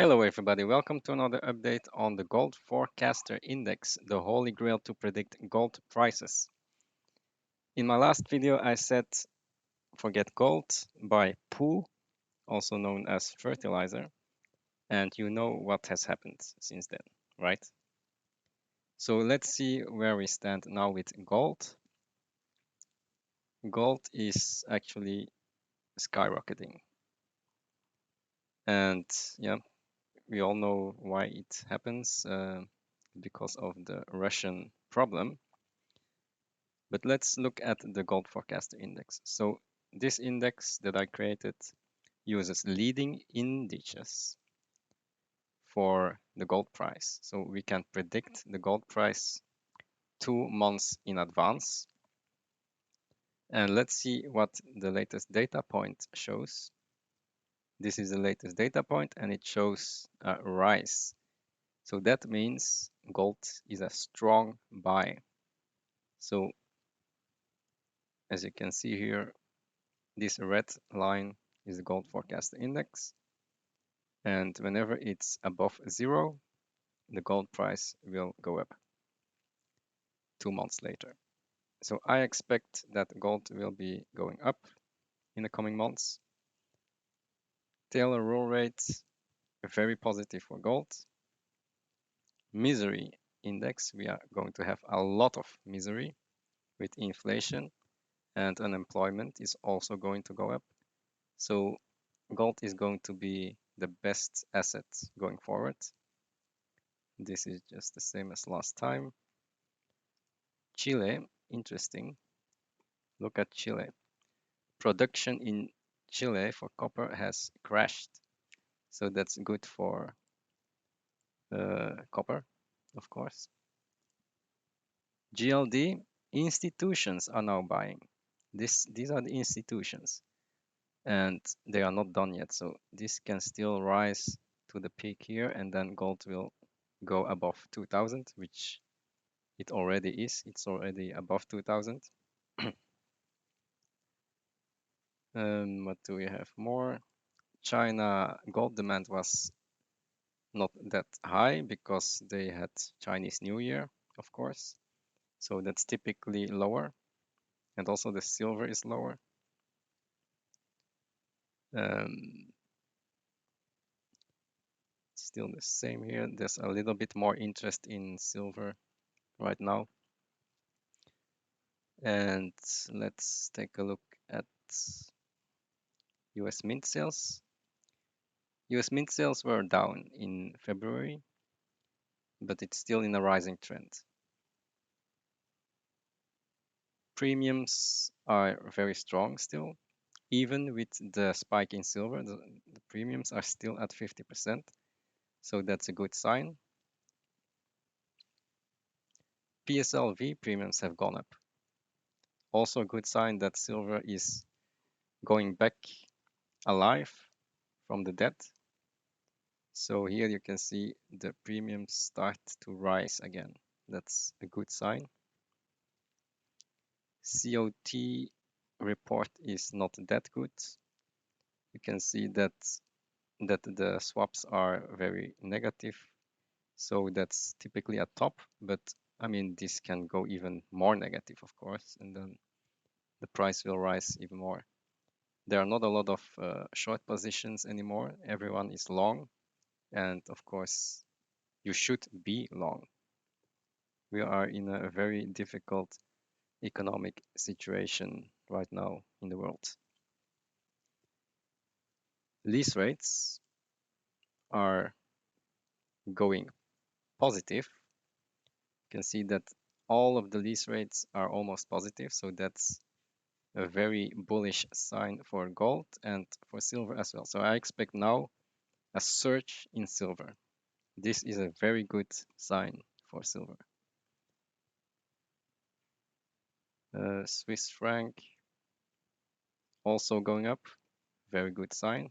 Hello everybody, welcome to another update on the Gold Forecaster Index, the holy grail to predict gold prices. In my last video I said forget gold, buy poo, also known as fertilizer, and you know what has happened since then, right? So let's see where we stand now with gold. Gold is actually skyrocketing, and yeah, we all know why it happens, because of the Russian problem. But let's look at the gold forecaster index. So this index that I created uses leading indices for the gold price. So we can predict the gold price 2 months in advance. And let's see what the latest data point shows. This is the latest data point and it shows a rise. So that means gold is a strong buy. So as you can see here, this red line is the gold forecast index. And whenever it's above 0, the gold price will go up 2 months later. So I expect that gold will be going up in the coming months. Taylor roll rate, very positive for gold. Misery index, we are going to have a lot of misery with inflation, and unemployment is also going to go up. So gold is going to be the best asset going forward. This is just the same as last time. Chile, interesting. Look at Chile. Production in Chile for copper has crashed. So that's good for copper, of course. GLD, institutions are now buying. These are the institutions, and they are not done yet. So this can still rise to the peak here, and then gold will go above 2000, which it already is. It's already above 2000. What do we have more? China gold demand was not that high because they had Chinese New Year, of course. So that's typically lower. And also the silver is lower. Still the same here. There's a little bit more interest in silver right now. And let's take a look at US Mint sales. US Mint sales were down in February, but it's still in a rising trend. Premiums are very strong still. Even with the spike in silver, the premiums are still at 50%. So that's a good sign. PSLV premiums have gone up. Also a good sign that silver is going back alive from the dead. So here you can see the premiums start to rise again. That's a good sign. COT report is not that good. You can see that the swaps are very negative. So that's typically a top, but I mean, this can go even more negative, of course, and then the price will rise even more. There are not a lot of short positions anymore. Everyone is long, and of course, you should be long. We are in a very difficult economic situation right now in the world. Lease rates are going positive. You can see that all of the lease rates are almost positive, so that's a very bullish sign for gold and for silver as well. So I expect now a surge in silver. This is a very good sign for silver. Swiss franc also going up, very good sign.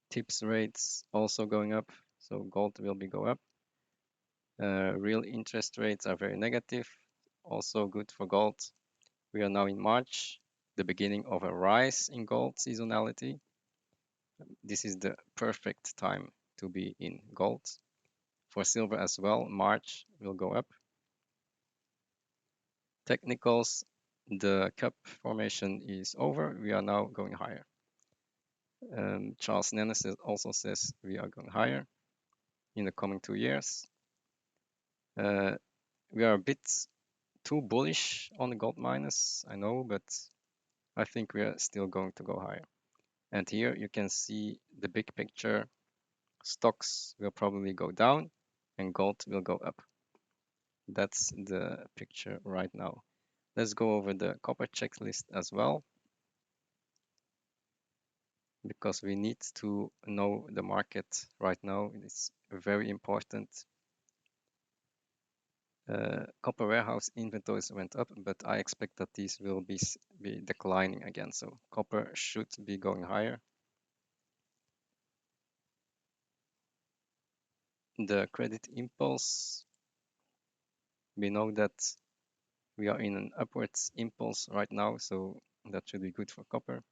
Tips rates also going up, so gold will be go up. Real interest rates are very negative, also good for gold. We are now in March, the beginning of a rise in gold seasonality. this is the perfect time to be in gold. For silver as well, March will go up. Technicals, the cup formation is over. We are now going higher. Charles Nennes also says we are going higher in the coming 2 years. We are a bit too bullish on the gold miners, I know, but I think we are still going to go higher. And here you can see the big picture. Stocks will probably go down and gold will go up. That's the picture right now. Let's go over the copper checklist as well, because we need to know the market right now. It's very important. Copper warehouse inventories went up, but I expect that these will be declining again. So copper should be going higher. The credit impulse, we know that we are in an upwards impulse right now, so that should be good for copper.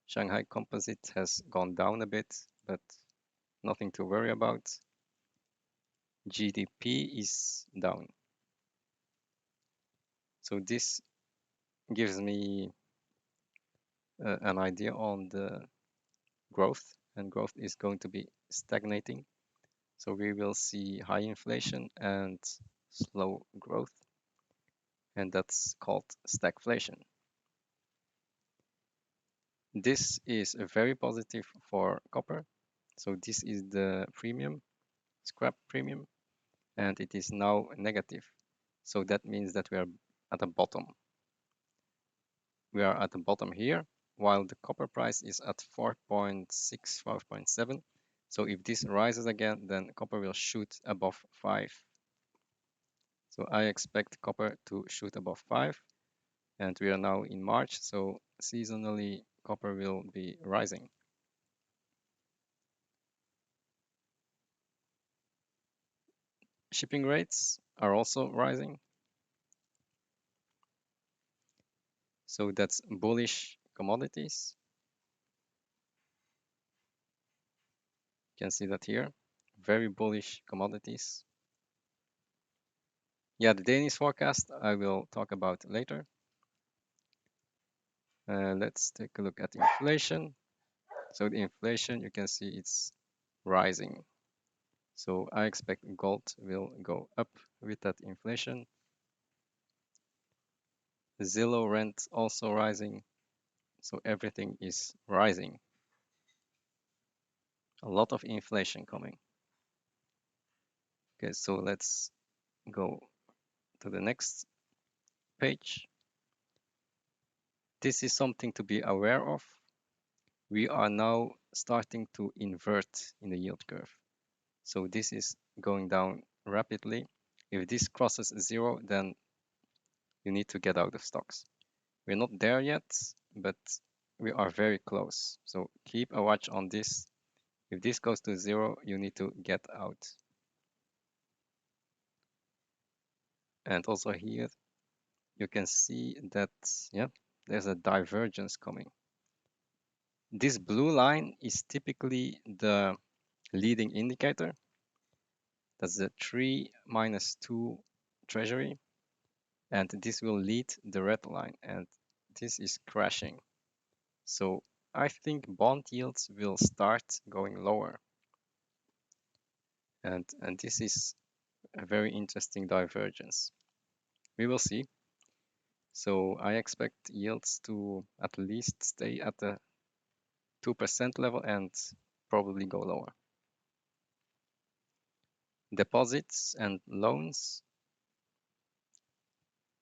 Shanghai Composite has gone down a bit, but nothing to worry about. GDP is down. So this gives me an idea on the growth, and growth is going to be stagnating. So we will see high inflation and slow growth, and that's called stagflation. This is very positive for copper. So this is the premium, scrap premium, and it is now negative. So that means that we are at the bottom. We are at the bottom here, while the copper price is at 4.6, 5.7. So if this rises again, then copper will shoot above 5. So I expect copper to shoot above 5. And we are now in March, so seasonally copper will be rising. Shipping rates are also rising. So that's bullish commodities. You can see that here. Very bullish commodities. Yeah, the Danish forecast I will talk about later. Let's take a look at inflation. So the inflation, you can see it's rising. So I expect gold will go up with that inflation. Zillow rent also rising. So everything is rising. A lot of inflation coming. Okay, so let's go to the next page. This is something to be aware of. We are now starting to invert in the yield curve. So this is going down rapidly. If this crosses 0, then you need to get out of stocks. We're not there yet, but we are very close. So keep a watch on this. If this goes to 0, you need to get out. And also here, you can see that, yeah, there's a divergence coming. This blue line is typically the leading indicator. That's the 3 minus 2 treasury. And this will lead the red line, and this is crashing. So I think bond yields will start going lower. And this is a very interesting divergence. We will see. So I expect yields to at least stay at the 2% level and probably go lower. Deposits and loans.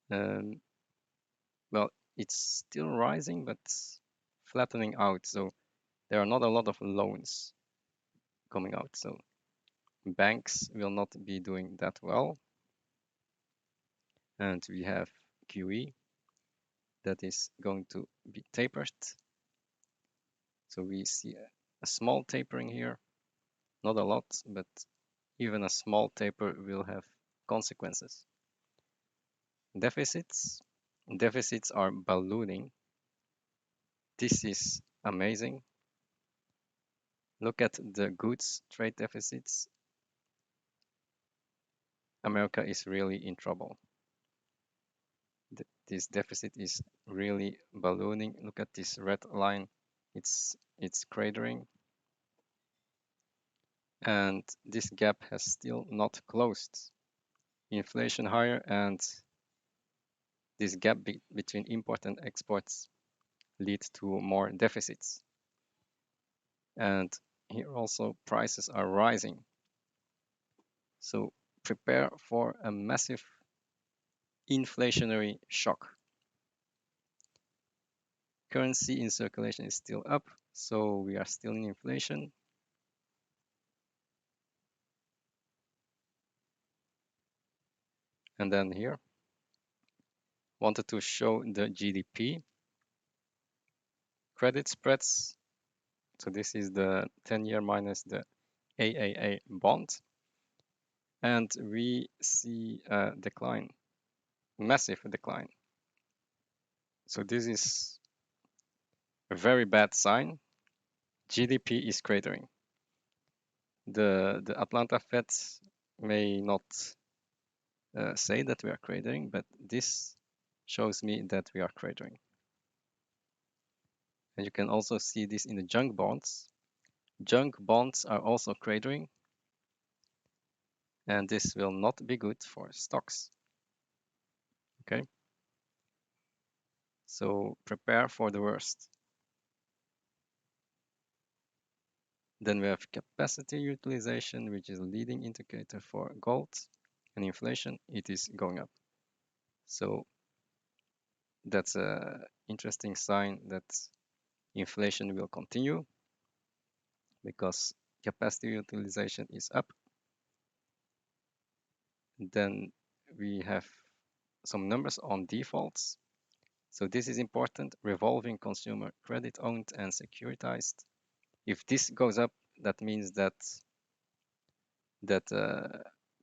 Well, it's still rising, but flattening out. So there are not a lot of loans coming out. So banks will not be doing that well. And we have QE that is going to be tapered. So we see a small tapering here, not a lot, but even a small taper will have consequences. Deficits are ballooning. This is amazing. Look at the goods trade deficits. America is really in trouble. This deficit is really ballooning. Look at this red line. It's cratering. And this gap has still not closed. Inflation higher and this gap between import and exports lead to more deficits. And here also prices are rising. So prepare for a massive inflationary shock. Currency in circulation is still up, so we are still in inflation. And then here, wanted to show the GDP credit spreads. So this is the 10-year minus the AAA bond. And we see a decline, massive decline. So this is a very bad sign. GDP is cratering. The Atlanta Fed may not say that we are cratering, but this shows me that we are cratering. And you can also see this in the junk bonds. Junk bonds are also cratering, and this will not be good for stocks. Okay, so prepare for the worst. Then we have capacity utilization, which is a leading indicator for gold, and inflation, it is going up. So that's an interesting sign that inflation will continue because capacity utilization is up. Then we have some numbers on defaults. So this is important, revolving consumer credit owned and securitized. If this goes up, that means that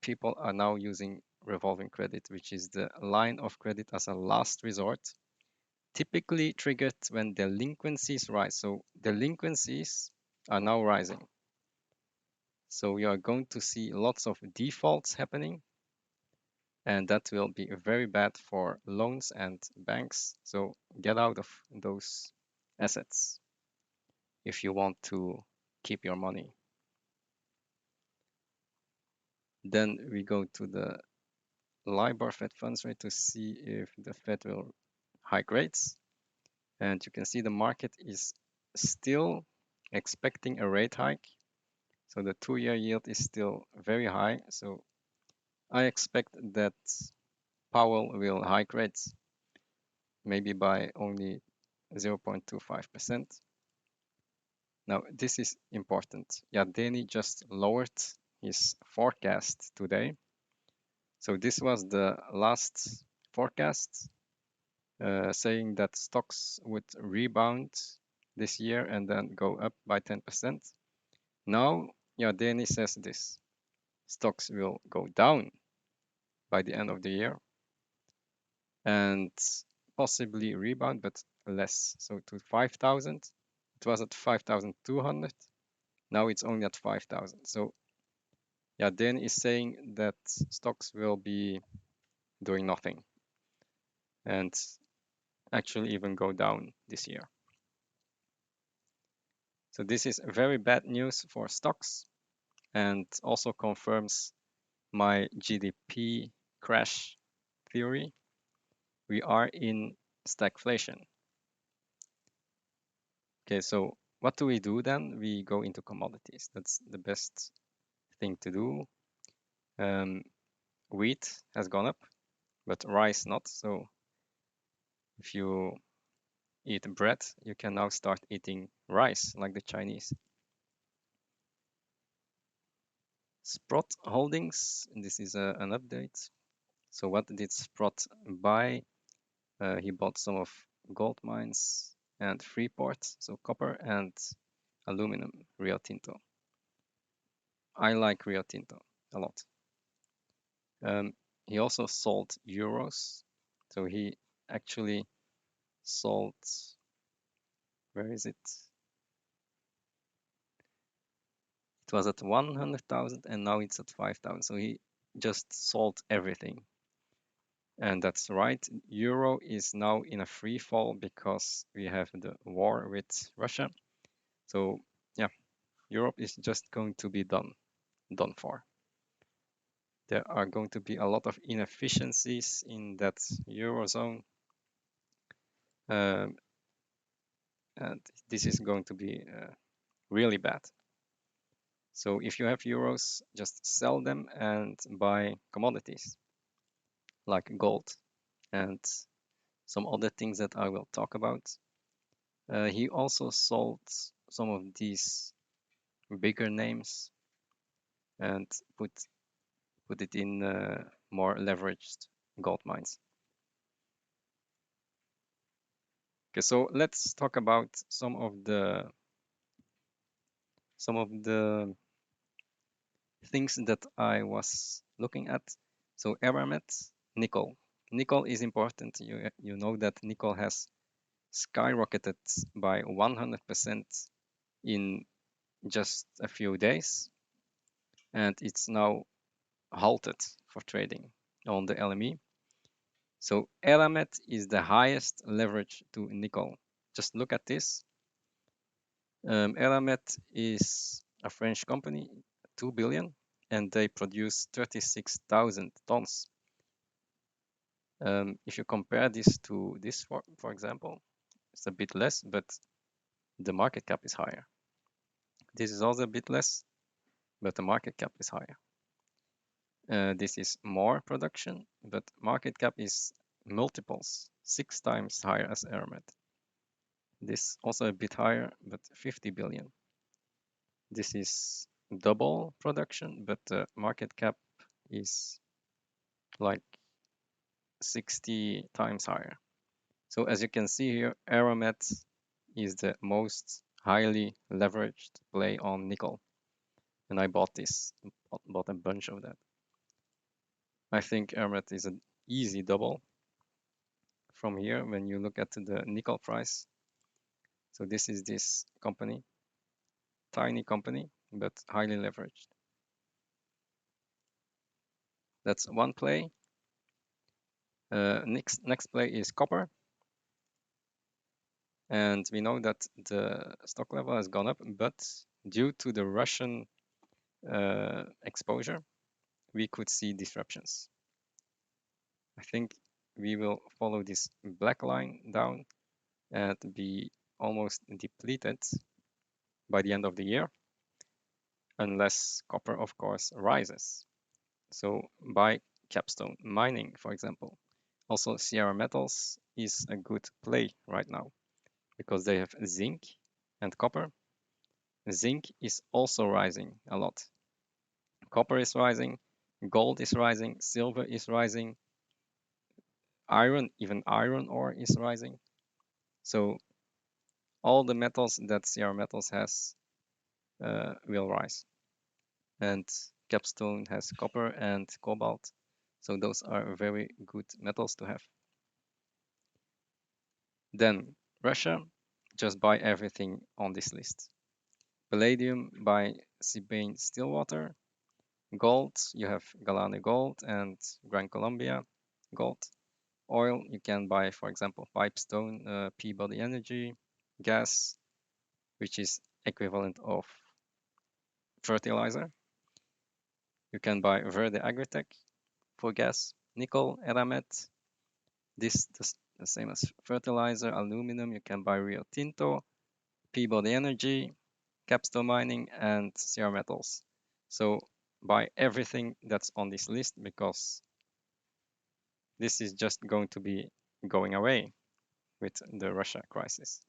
people are now using revolving credit, which is the line of credit as a last resort, typically triggered when delinquencies rise. So delinquencies are now rising. So we are going to see lots of defaults happening, and that will be very bad for loans and banks. So get out of those assets if you want to keep your money. Then we go to the LIBOR Fed funds rate to see if the Fed will hike rates. And you can see the market is still expecting a rate hike. So the 2-year yield is still very high. So I expect that Powell will hike rates, maybe by only 0.25%. Now, this is important. Yardeni just lowered his forecast today. So this was the last forecast saying that stocks would rebound this year and then go up by 10%. Now, Yardeni says this. Stocks will go down by the end of the year and possibly rebound, but less. So to 5,000. It was at 5,200. Now it's only at 5,000. So Yardeni is saying that stocks will be doing nothing and actually even go down this year. So this is very bad news for stocks and also confirms my GDP crash theory. We are in stagflation. Okay, so what do we do then? We go into commodities. That's the best thing to do. Wheat has gone up, but rice not. So if you eat bread, you can now start eating rice like the Chinese. Sprott Holdings, this is an update. So what did Sprott buy? He bought some of gold mines and Freeport, so copper and aluminum, Rio Tinto. I like Rio Tinto a lot. He also sold euros. So he actually sold, where is it? It was at 100,000 and now it's at 5,000. So he just sold everything. And that's right. Euro is now in a free fall because we have the war with Russia. So yeah, Europe is just going to be done for. There are going to be a lot of inefficiencies in that Eurozone. And this is going to be really bad. So if you have euros, just sell them and buy commodities like gold and some other things that I will talk about. He also sold some of these bigger names and put it in more leveraged gold mines. Okay, so let's talk about some of the things that I was looking at. So Eramet, nickel. Nickel is important. You know that nickel has skyrocketed by 100% in just a few days, and it's now halted for trading on the LME. So Eramet is the highest leverage to nickel. Just look at this. Eramet is a French company, 2 billion, and they produce 36,000 tons. If you compare this to this, for example, it's a bit less, but the market cap is higher. This is also a bit less, but the market cap is higher. This is more production, but market cap is multiples, 6 times higher as Eramet. This also a bit higher, but 50 billion. This is double production, but the market cap is like 60 times higher. So as you can see here, Eramet is the most highly leveraged play on nickel. And I bought a bunch of that. I think Eramet is an easy double from here when you look at the nickel price. So this is this company, tiny company, but highly leveraged. That's one play. Next play is copper. And we know that the stock level has gone up, but due to the Russian exposure, we could see disruptions. I think we will follow this black line down and be almost depleted by the end of the year, unless copper, of course, rises. So buy Capstone Mining, for example. Also, Sierra Metals is a good play right now because they have zinc and copper. Zinc is also rising a lot. Copper is rising, gold is rising, silver is rising, even iron ore is rising. So all the metals that Sierra Metals has will rise. And Capstone has copper and cobalt. So those are very good metals to have. Then Russia, just buy everything on this list. Palladium, buy Sibane Stillwater. Gold, you have Galane Gold and Gran Colombia Gold. Oil, you can buy, for example, Pipestone, Peabody Energy. Gas, which is equivalent of fertilizer. You can buy Verde Agritech for gas. Nickel, Eramet. This the same as fertilizer. Aluminum, you can buy Rio Tinto, Peabody Energy, Capstone Mining, and Sierra Metals. So buy everything that's on this list because this is just going to be going away with the Russia crisis.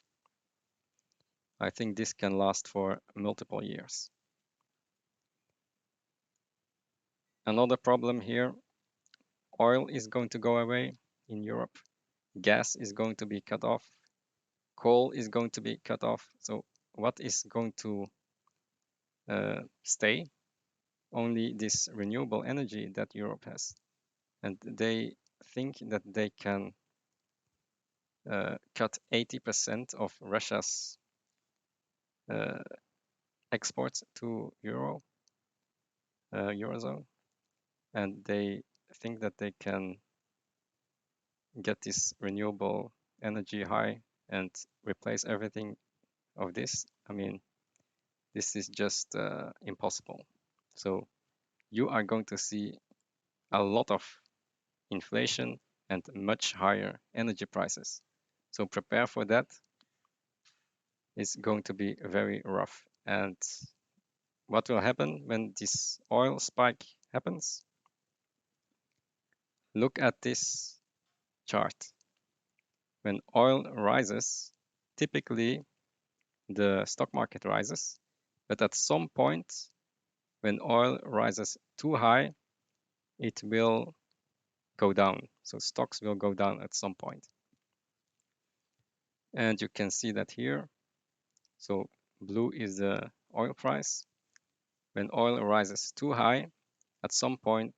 I think this can last for multiple years. Another problem here, oil is going to go away in Europe. Gas is going to be cut off. Coal is going to be cut off. So what is going to stay? Only this renewable energy that Europe has. And they think that they can cut 80% of Russia's exports to Eurozone, and they think that they can get this renewable energy high and replace everything of this. I mean, this is just impossible. So you are going to see a lot of inflation and much higher energy prices. So prepare for that. It's going to be very rough. And what will happen when this oil spike happens? Look at this chart. When oil rises, typically the stock market rises, but at some point, when oil rises too high, it will go down. So stocks will go down at some point. And you can see that here. So blue is the oil price. When oil rises too high, at some point,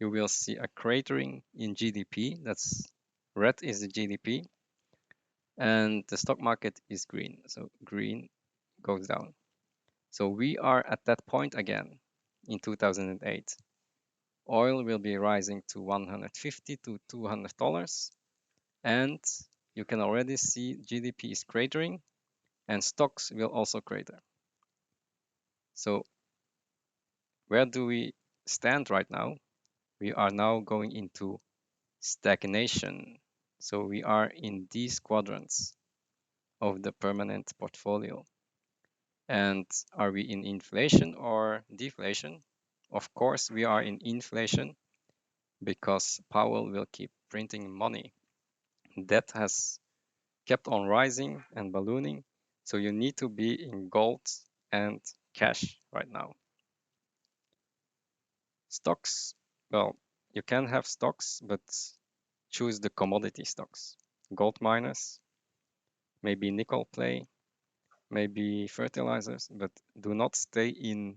you will see a cratering in GDP. That's red is the GDP. And the stock market is green. So green goes down. So we are at that point again in 2008. Oil will be rising to $150 to $200. And you can already see GDP is cratering and stocks will also crater. So where do we stand right now? We are now going into stagnation. So we are in these quadrants of the permanent portfolio. And are we in inflation or deflation? Of course, we are in inflation because Powell will keep printing money. Debt has kept on rising and ballooning. So you need to be in gold and cash right now. Stocks, well, you can have stocks, but choose the commodity stocks. Gold miners, maybe nickel play, maybe fertilizers, but do not stay in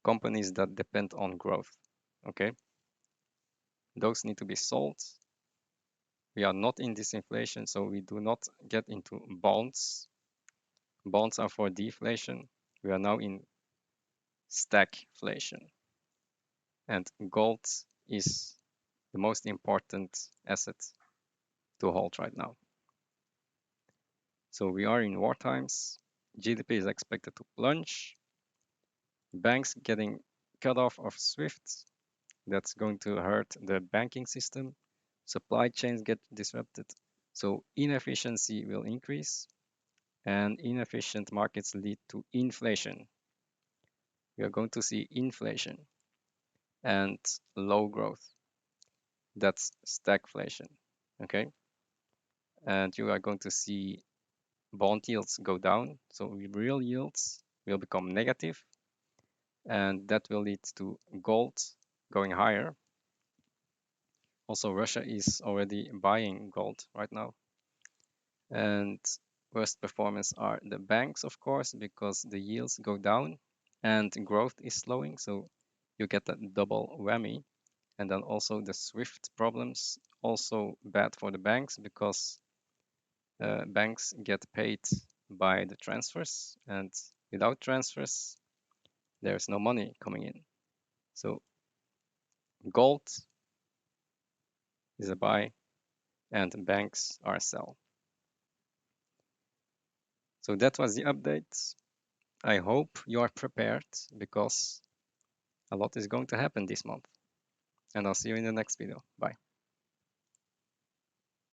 companies that depend on growth. Okay, those need to be sold. We are not in disinflation, so we do not get into bonds. Bonds are for deflation. We are now in stagflation. And gold is the most important asset to hold right now. So we are in war times. GDP is expected to plunge. Banks getting cut off of SWIFT. That's going to hurt the banking system. Supply chains get disrupted. So inefficiency will increase, and inefficient markets lead to inflation. We are going to see inflation and low growth. That's stagflation. Okay. And you are going to see bond yields go down. So real yields will become negative, and that will lead to gold going higher. Also, Russia is already buying gold right now. And worst performance are the banks, of course, because the yields go down and growth is slowing. So you get that double whammy. And then also the SWIFT problems, also bad for the banks because banks get paid by the transfers, and without transfers, there's no money coming in. So gold is a buy and banks are a sell. So that was the update. I hope you are prepared because a lot is going to happen this month. And I'll see you in the next video. Bye.